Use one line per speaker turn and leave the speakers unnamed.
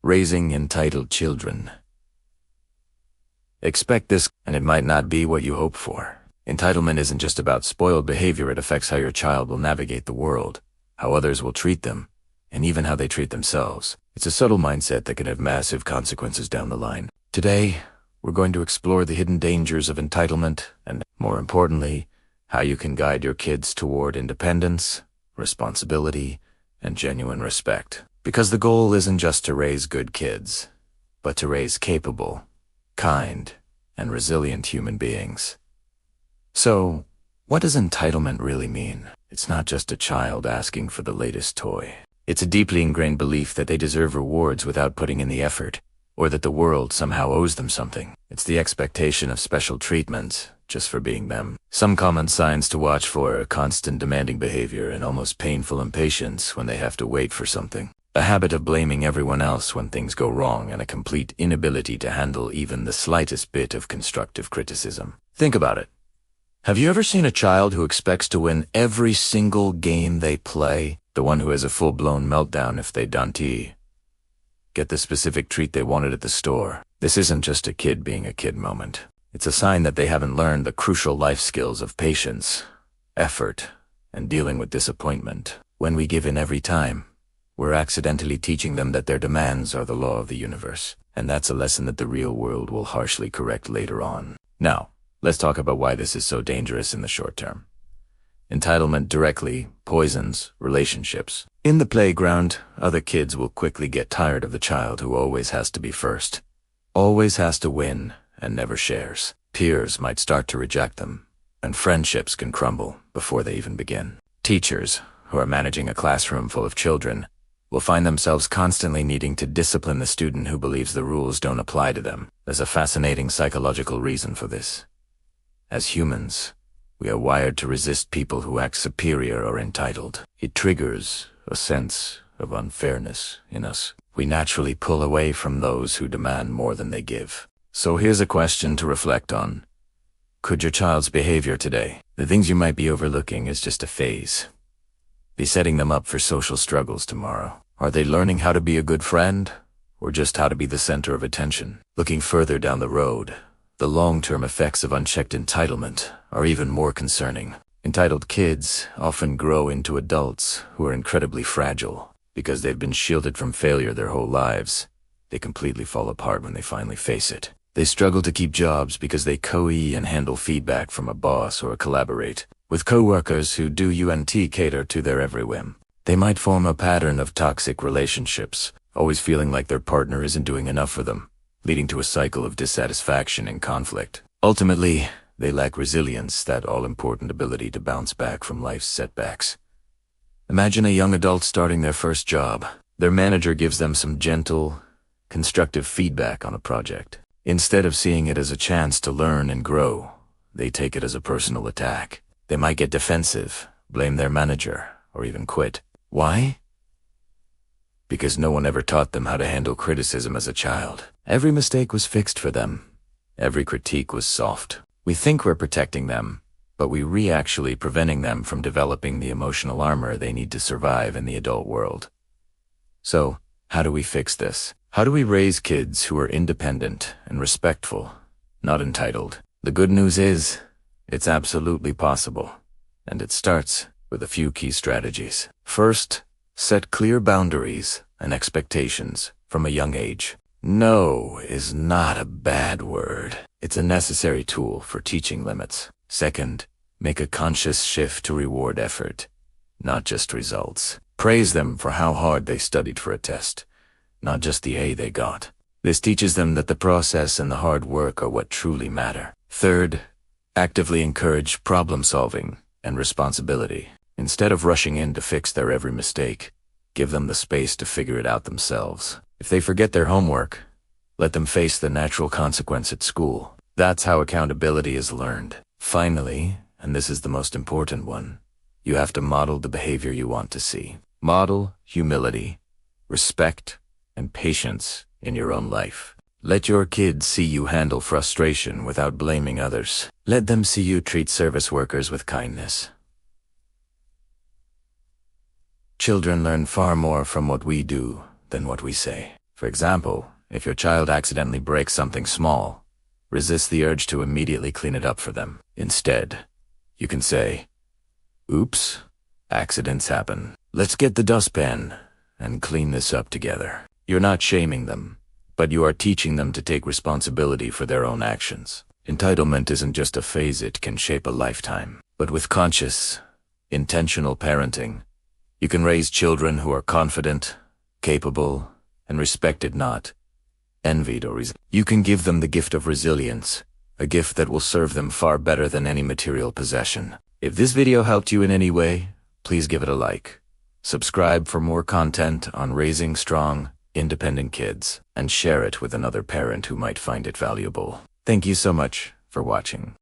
Raising entitled children. Expect this, and it might not be what you hope for. Entitlement isn't just about spoiled behavior, it affects how your child will navigate the world, how others will treat them, and even how they treat themselves. It's a subtle mindset that can have massive consequences down the line. Today, we're going to explore the hidden dangers of entitlement and, more importantly, how you can guide your kids toward independence, responsibility, and genuine respect. Because the goal isn't just to raise good kids, but to raise capable, kind, and resilient human beings. So, what does entitlement really mean? It's not just a child asking for the latest toy. It's a deeply ingrained belief that they deserve rewards without putting in the effort, or that the world somehow owes them something. It's the expectation of special treatment just for being them. Some common signs to watch for are constant demanding behavior and almost painful impatience when they have to wait for something. A habit of blaming everyone else when things go wrong, and a complete inability to handle even the slightest bit of constructive criticism. Think about it. Have you ever seen a child who expects to win every single game they play? The one who has a full-blown meltdown if they don't get the specific treat they wanted at the store. This isn't just a kid being a kid moment. It's a sign that they haven't learned the crucial life skills of patience, effort, and dealing with disappointment. When we give in every time, we're accidentally teaching them that their demands are the law of the universe, and that's a lesson that the real world will harshly correct later on. Now, let's talk about why this is so dangerous in the short term. Entitlement directly poisons relationships. In the playground, other kids will quickly get tired of the child who always has to be first, always has to win, and never shares. Peers might start to reject them, and friendships can crumble before they even begin. Teachers, who are managing a classroom full of children, will find themselves constantly needing to discipline the student who believes the rules don't apply to them. There's a fascinating psychological reason for this. As humans, we are wired to resist people who act superior or entitled. It triggers a sense of unfairness in us. We naturally pull away from those who demand more than they give. So here's a question to reflect on. Could your child's behavior today, the things you might be overlooking, is just a phase, be setting them up for social struggles tomorrow? Are they learning how to be a good friend, or just how to be the center of attention? Looking further down the road, the long-term effects of unchecked entitlement are even more concerning. Entitled kids often grow into adults who are incredibly fragile. Because they've been shielded from failure their whole lives, they completely fall apart when they finally face it. They struggle to keep jobs because they coe and handle feedback from a boss or collaborate with coworkers who do cater to their every whim. They might form a pattern of toxic relationships, always feeling like their partner isn't doing enough for them, leading to a cycle of dissatisfaction and conflict. Ultimately, they lack resilience, that all-important ability to bounce back from life's setbacks. Imagine a young adult starting their first job. Their manager gives them some gentle, constructive feedback on a project. Instead of seeing it as a chance to learn and grow, they take it as a personal attack. They might get defensive, blame their manager, or even quit. Why? Because no one ever taught them how to handle criticism as a child. Every mistake was fixed for them. Every critique was soft. We think we're protecting them, but we're actually preventing them from developing the emotional armor they need to survive in the adult world. So, how do we fix this? How do we raise kids who are independent and respectful, not entitled? The good news is, it's absolutely possible, and it starts with a few key strategies. First, set clear boundaries and expectations from a young age. No is not a bad word. It's a necessary tool for teaching limits. Second, make a conscious shift to reward effort, not just results. Praise them for how hard they studied for a test, not just the A they got. This teaches them that the process and the hard work are what truly matter. Third, actively encourage problem-solving and responsibility. Instead of rushing in to fix their every mistake, give them the space to figure it out themselves. If they forget their homework, let them face the natural consequence at school. That's how accountability is learned. Finally, and this is the most important one, you have to model the behavior you want to see. Model humility, respect, and patience in your own life. Let your kids see you handle frustration without blaming others. Let them see you treat service workers with kindness. Children learn far more from what we do than what we say. For example, if your child accidentally breaks something small, resist the urge to immediately clean it up for them. Instead, you can say, "Oops, accidents happen. Let's get the dustpan and clean this up together." You're not shaming them, but you are teaching them to take responsibility for their own actions. Entitlement isn't just a phase, it can shape a lifetime. But with conscious, intentional parenting, you can raise children who are confident, capable, and respected, not envied or resentful. You can give them the gift of resilience, a gift that will serve them far better than any material possession. If this video helped you in any way, please give it a like. Subscribe for more content on raising strong, independent kids, and share it with another parent who might find it valuable. Thank you so much for watching.